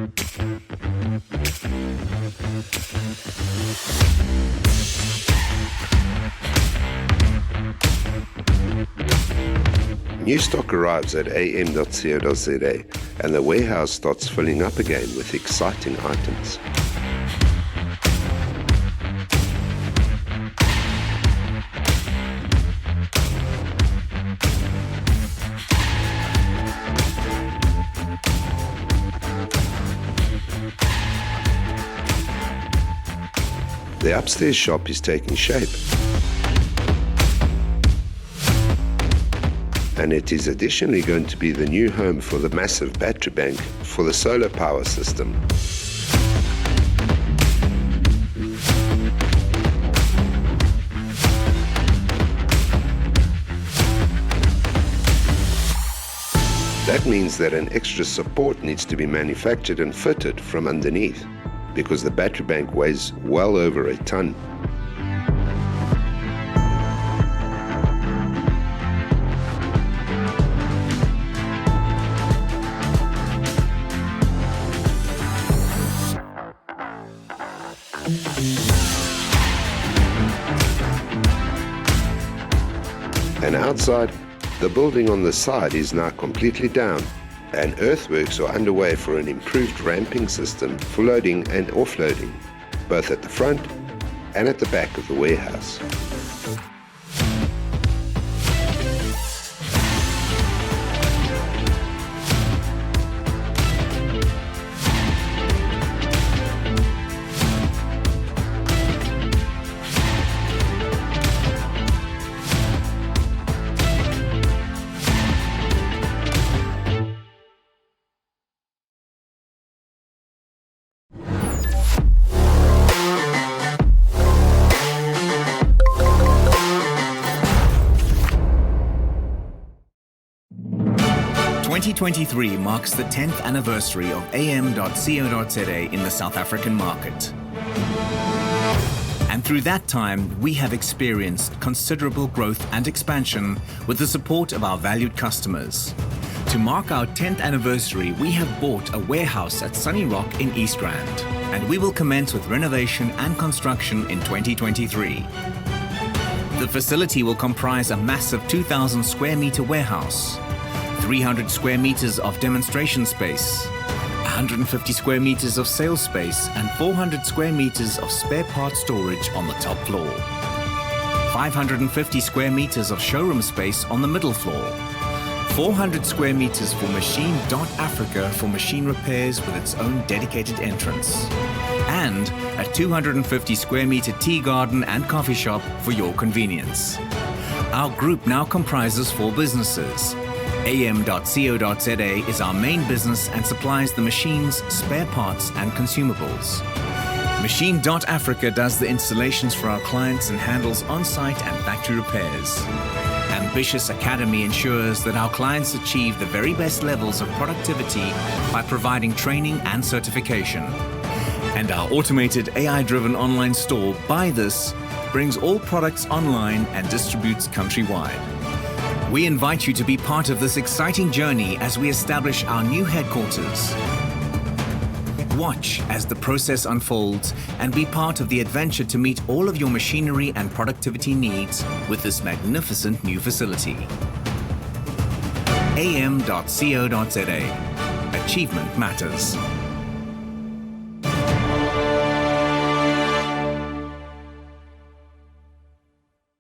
New stock arrives at AM.CO.za and the warehouse starts filling up again with exciting items. The upstairs shop is taking shape, and it is additionally going to be the new home for the massive battery bank for the solar power system. That means that an extra support needs to be manufactured and fitted from underneath, because the battery bank weighs well over a ton. And outside, the building on the side is now completely down, and earthworks are underway for an improved ramping system for loading and offloading, both at the front and at the back of the warehouse. "2023 marks the 10th anniversary of AM.CO.za in the South African market. And through that time, we have experienced considerable growth and expansion with the support of our valued customers. To mark our 10th anniversary, we have bought a warehouse at Sunnyrock in East Rand, and we will commence with renovation and construction in 2023. The facility will comprise a massive 2,000 square meter warehouse, 300 square meters of demonstration space, 150 square meters of sales space, and 400 square meters of spare parts storage on the top floor. 550 square meters of showroom space on the middle floor. 400 square meters for Machine.Africa for machine repairs with its own dedicated entrance. And a 250 square meter tea garden and coffee shop for your convenience. Our group now comprises 4 businesses. AM.CO.za is our main business and supplies the machines, spare parts and consumables. Machine.Africa does the installations for our clients and handles on-site and factory repairs. Ambitious Academy ensures that our clients achieve the very best levels of productivity by providing training and certification. And our automated AI-driven online store, Buy This, brings all products online and distributes countrywide. We invite you to be part of this exciting journey as we establish our new headquarters. Watch as the process unfolds and be part of the adventure to meet all of your machinery and productivity needs with this magnificent new facility. AM.CO.za. Achievement matters.